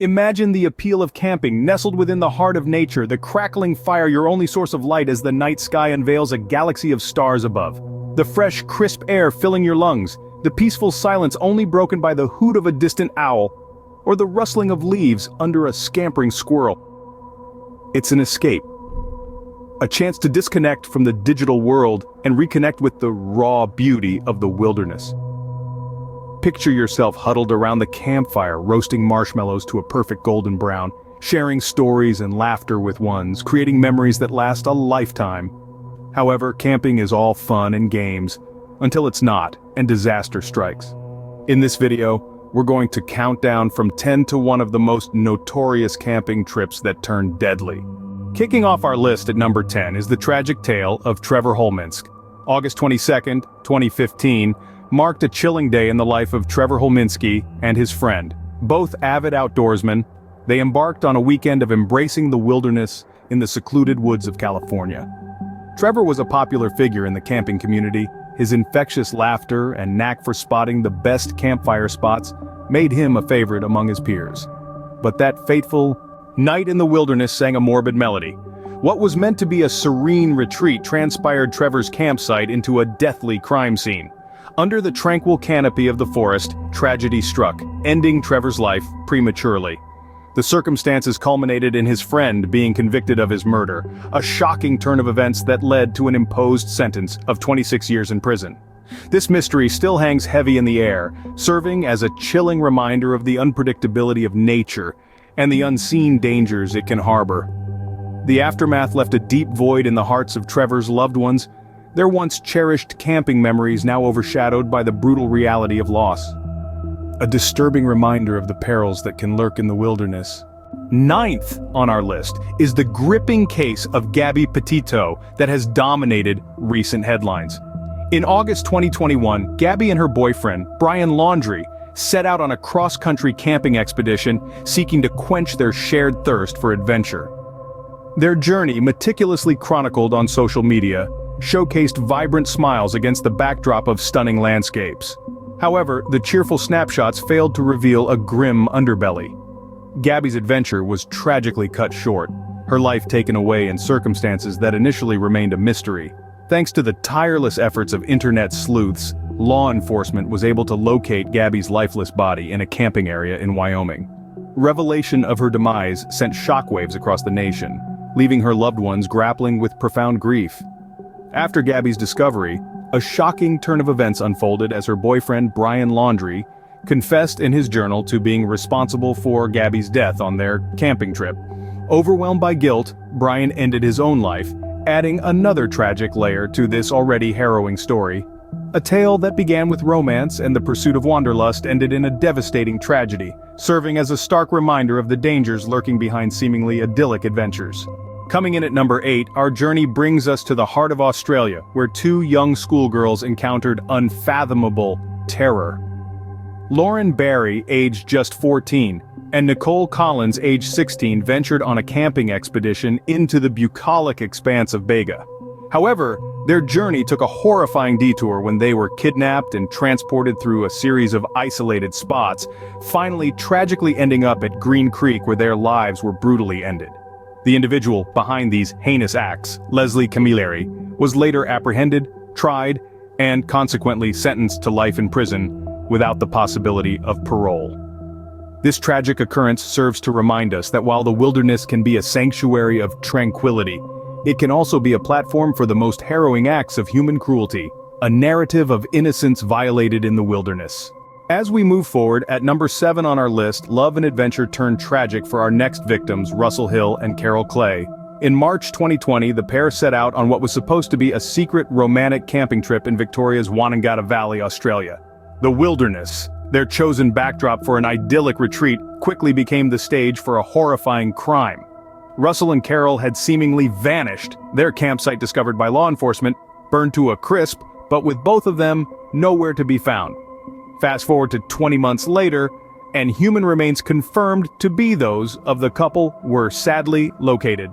Imagine the appeal of camping, nestled within the heart of nature, the crackling fire your only source of light as the night sky unveils a galaxy of stars above. The fresh, crisp air filling your lungs, the peaceful silence only broken by the hoot of a distant owl, or the rustling of leaves under a scampering squirrel. It's an escape. A chance to disconnect from the digital world and reconnect with the raw beauty of the wilderness. Picture yourself huddled around the campfire, roasting marshmallows to a perfect golden brown, sharing stories and laughter with ones, creating memories that last a lifetime. However, camping is all fun and games, until it's not, and disaster strikes. In this video, we're going to count down from 10 to 1 of the most notorious camping trips that turn deadly. Kicking off our list at number 10 is the tragic tale of Trevor Holminsk. August 22, 2015, marked a chilling day in the life of Trevor Holminski and his friend. Both avid outdoorsmen, they embarked on a weekend of embracing the wilderness in the secluded woods of California. Trevor was a popular figure in the camping community. His infectious laughter and knack for spotting the best campfire spots made him a favorite among his peers. But that fateful night in the wilderness sang a morbid melody. What was meant to be a serene retreat transpired Trevor's campsite into a deathly crime scene. Under the tranquil canopy of the forest, tragedy struck, ending Trevor's life prematurely. The circumstances culminated in his friend being convicted of his murder, a shocking turn of events that led to an imposed sentence of 26 years in prison. This mystery still hangs heavy in the air, serving as a chilling reminder of the unpredictability of nature and the unseen dangers it can harbor. The aftermath left a deep void in the hearts of Trevor's loved ones, their once cherished camping memories now overshadowed by the brutal reality of loss. A disturbing reminder of the perils that can lurk in the wilderness. Ninth on our list is the gripping case of Gabby Petito that has dominated recent headlines. In August 2021, Gabby and her boyfriend, Brian Laundrie, set out on a cross-country camping expedition seeking to quench their shared thirst for adventure. Their journey, meticulously chronicled on social media, showcased vibrant smiles against the backdrop of stunning landscapes. However, the cheerful snapshots failed to reveal a grim underbelly. Gabby's adventure was tragically cut short, her life taken away in circumstances that initially remained a mystery. Thanks to the tireless efforts of internet sleuths, law enforcement was able to locate Gabby's lifeless body in a camping area in Wyoming. Revelation of her demise sent shockwaves across the nation, leaving her loved ones grappling with profound grief. After Gabby's discovery, a shocking turn of events unfolded as her boyfriend Brian Laundrie confessed in his journal to being responsible for Gabby's death on their camping trip. Overwhelmed by guilt, Brian ended his own life, adding another tragic layer to this already harrowing story. A tale that began with romance and the pursuit of wanderlust ended in a devastating tragedy, serving as a stark reminder of the dangers lurking behind seemingly idyllic adventures. Coming in at number 8, our journey brings us to the heart of Australia, where two young schoolgirls encountered unfathomable terror. Lauren Barry, aged just 14, and Nicole Collins, aged 16, ventured on a camping expedition into the bucolic expanse of Bega. However, their journey took a horrifying detour when they were kidnapped and transported through a series of isolated spots, finally tragically ending up at Green Creek where their lives were brutally ended. The individual behind these heinous acts, Leslie Camilleri, was later apprehended, tried, and consequently sentenced to life in prison without the possibility of parole. This tragic occurrence serves to remind us that while the wilderness can be a sanctuary of tranquility, it can also be a platform for the most harrowing acts of human cruelty, a narrative of innocence violated in the wilderness. As we move forward, at number 7 on our list, love and adventure turned tragic for our next victims, Russell Hill and Carol Clay. In March 2020, the pair set out on what was supposed to be a secret romantic camping trip in Victoria's Wanangata Valley, Australia. The wilderness, their chosen backdrop for an idyllic retreat, quickly became the stage for a horrifying crime. Russell and Carol had seemingly vanished, their campsite discovered by law enforcement, burned to a crisp, but with both of them nowhere to be found. Fast forward to 20 months later, and human remains confirmed to be those of the couple were sadly located.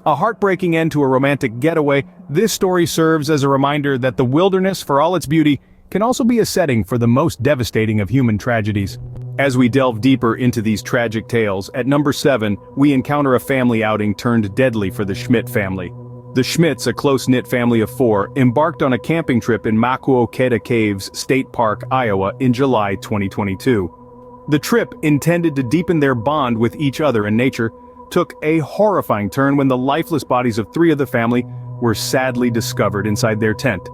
A heartbreaking end to a romantic getaway, this story serves as a reminder that the wilderness, for all its beauty, can also be a setting for the most devastating of human tragedies. As we delve deeper into these tragic tales, at number 7, we encounter a family outing turned deadly for the Schmidt family. The Schmidts, a close-knit family of 4, embarked on a camping trip in Maquoketa Caves State Park, Iowa in July 2022. The trip, intended to deepen their bond with each other and nature, took a horrifying turn when the lifeless bodies of 3 of the family were sadly discovered inside their tent.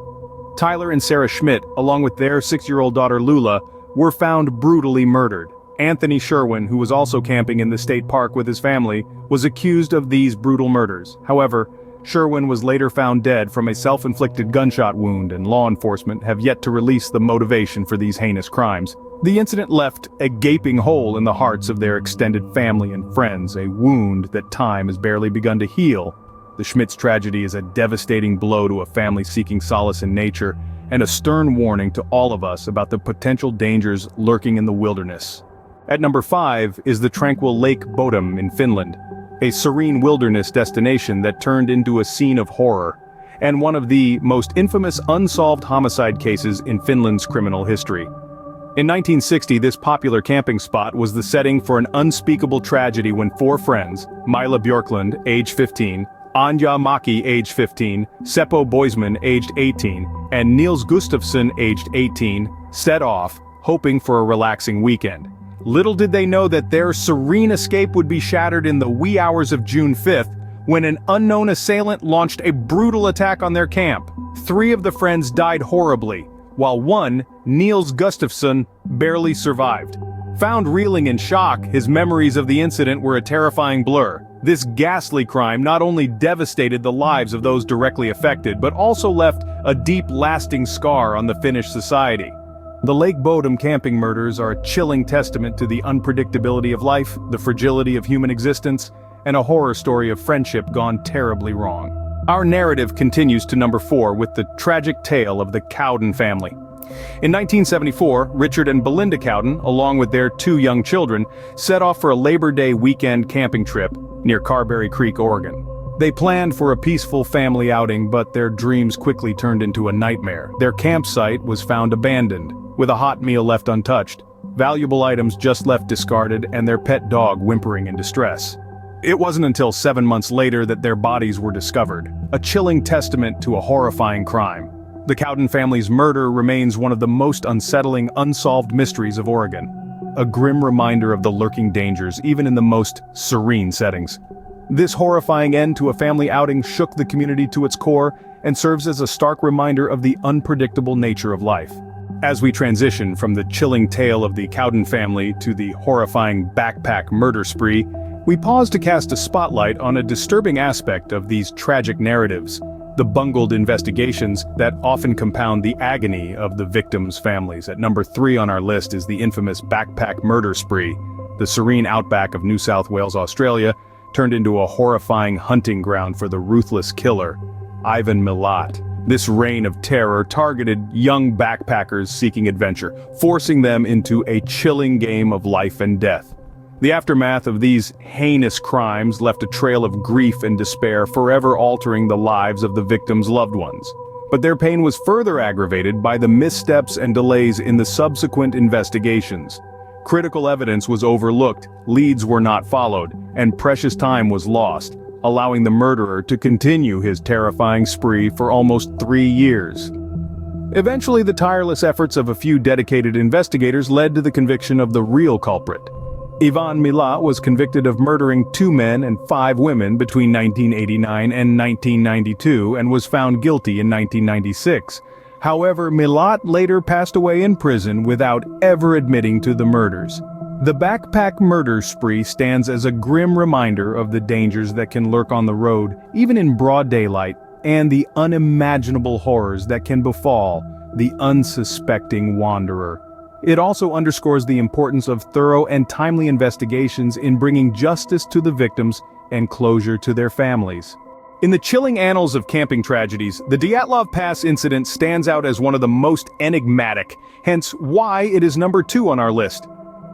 Tyler and Sarah Schmidt, along with their 6-year-old daughter Lula, were found brutally murdered. Anthony Sherwin, who was also camping in the state park with his family, was accused of these brutal murders. However, Sherwin was later found dead from a self-inflicted gunshot wound, and law enforcement have yet to release the motivation for these heinous crimes. The incident left a gaping hole in the hearts of their extended family and friends, a wound that time has barely begun to heal. The Schmidts' tragedy is a devastating blow to a family seeking solace in nature, and a stern warning to all of us about the potential dangers lurking in the wilderness. At number 5 is the tranquil Lake Bodm in Finland, a serene wilderness destination that turned into a scene of horror, and one of the most infamous unsolved homicide cases in Finland's criminal history. In 1960, this popular camping spot was the setting for an unspeakable tragedy when 4 friends, Mila Björklund, age 15, Anja Maki, age 15, Seppo Boisman, aged 18, and Niels Gustafsson, aged 18, set off, hoping for a relaxing weekend. Little did they know that their serene escape would be shattered in the wee hours of June 5th, when an unknown assailant launched a brutal attack on their camp. 3 of the friends died horribly, while one, Niels Gustafsson, barely survived. Found reeling in shock, his memories of the incident were a terrifying blur. This ghastly crime not only devastated the lives of those directly affected, but also left a deep, lasting scar on the Finnish society. The Lake Bodm camping murders are a chilling testament to the unpredictability of life, the fragility of human existence, and a horror story of friendship gone terribly wrong. Our narrative continues to number 4 with the tragic tale of the Cowden family. In 1974, Richard and Belinda Cowden, along with their 2 young children, set off for a Labor Day weekend camping trip near Carberry Creek, Oregon. They planned for a peaceful family outing, but their dreams quickly turned into a nightmare. Their campsite was found abandoned, with a hot meal left untouched, valuable items just left discarded, and their pet dog whimpering in distress. It wasn't until 7 months later that their bodies were discovered, a chilling testament to a horrifying crime. The Cowden family's murder remains one of the most unsettling, unsolved mysteries of Oregon. A grim reminder of the lurking dangers, even in the most serene settings. This horrifying end to a family outing shook the community to its core and serves as a stark reminder of the unpredictable nature of life. As we transition from the chilling tale of the Cowden family to the horrifying backpack murder spree, we pause to cast a spotlight on a disturbing aspect of these tragic narratives: the bungled investigations that often compound the agony of the victims' families. At number 3 on our list is the infamous backpack murder spree. The serene outback of New South Wales, Australia, turned into a horrifying hunting ground for the ruthless killer, Ivan Milat. This reign of terror targeted young backpackers seeking adventure, forcing them into a chilling game of life and death. The aftermath of these heinous crimes left a trail of grief and despair, forever altering the lives of the victims' loved ones. But their pain was further aggravated by the missteps and delays in the subsequent investigations. Critical evidence was overlooked, leads were not followed, and precious time was lost, allowing the murderer to continue his terrifying spree for almost 3 years. Eventually, the tireless efforts of a few dedicated investigators led to the conviction of the real culprit. Ivan Milat was convicted of murdering 2 men and 5 women between 1989 and 1992 and was found guilty in 1996. However, Milat later passed away in prison without ever admitting to the murders. The backpack murder spree stands as a grim reminder of the dangers that can lurk on the road, even in broad daylight, and the unimaginable horrors that can befall the unsuspecting wanderer. It also underscores the importance of thorough and timely investigations in bringing justice to the victims and closure to their families. In the chilling annals of camping tragedies, the Dyatlov Pass incident stands out as one of the most enigmatic, hence why it is number 2 on our list.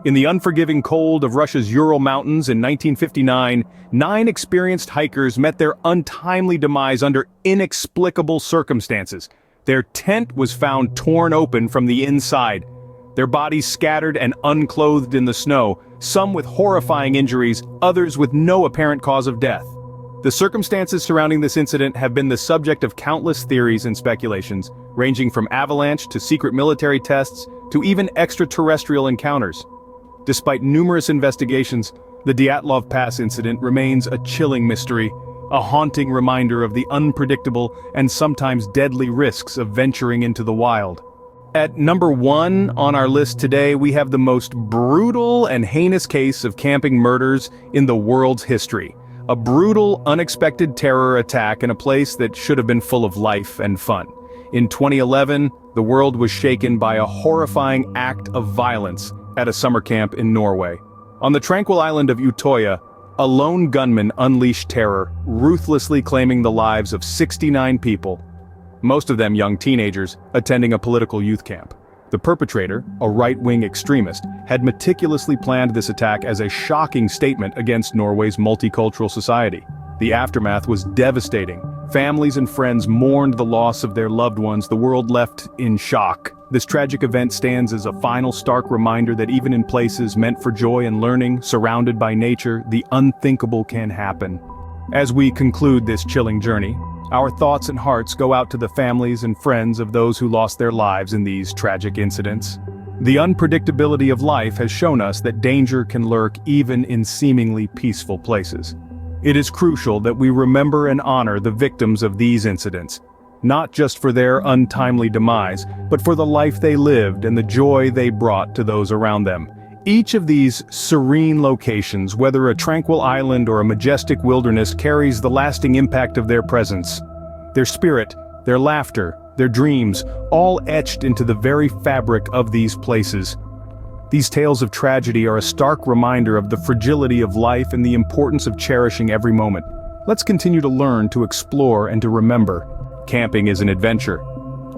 In the unforgiving cold of Russia's Ural Mountains in 1959, 9 experienced hikers met their untimely demise under inexplicable circumstances. Their tent was found torn open from the inside. their bodies scattered and unclothed in the snow, some with horrifying injuries, others with no apparent cause of death. The circumstances surrounding this incident have been the subject of countless theories and speculations, ranging from avalanche to secret military tests to even extraterrestrial encounters. Despite numerous investigations, the Dyatlov Pass incident remains a chilling mystery, a haunting reminder of the unpredictable and sometimes deadly risks of venturing into the wild. At number 1 on our list today, we have the most brutal and heinous case of camping murders in the world's history. A brutal, unexpected terror attack in a place that should have been full of life and fun. In 2011, the world was shaken by a horrifying act of violence at a summer camp in Norway. On the tranquil island of Utoya, a lone gunman unleashed terror, ruthlessly claiming the lives of 69 people, most of them young teenagers, attending a political youth camp. The perpetrator, a right-wing extremist, had meticulously planned this attack as a shocking statement against Norway's multicultural society. The aftermath was devastating. Families and friends mourned the loss of their loved ones, the world left in shock. This tragic event stands as a final stark reminder that even in places meant for joy and learning, surrounded by nature, the unthinkable can happen. As we conclude this chilling journey, our thoughts and hearts go out to the families and friends of those who lost their lives in these tragic incidents. The unpredictability of life has shown us that danger can lurk even in seemingly peaceful places. It is crucial that we remember and honor the victims of these incidents, not just for their untimely demise, but for the life they lived and the joy they brought to those around them. Each of these serene locations, whether a tranquil island or a majestic wilderness, carries the lasting impact of their presence. Their spirit, their laughter, their dreams, all etched into the very fabric of these places. These tales of tragedy are a stark reminder of the fragility of life and the importance of cherishing every moment. Let's continue to learn, to explore, and to remember. Camping is an adventure,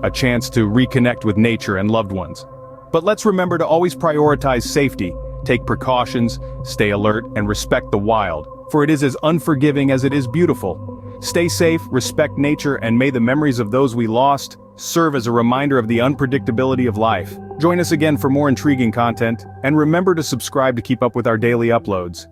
a chance to reconnect with nature and loved ones. But let's remember to always prioritize safety, take precautions, stay alert, and respect the wild, for it is as unforgiving as it is beautiful. Stay safe, respect nature, and may the memories of those we lost serve as a reminder of the unpredictability of life. Join us again for more intriguing content, and remember to subscribe to keep up with our daily uploads.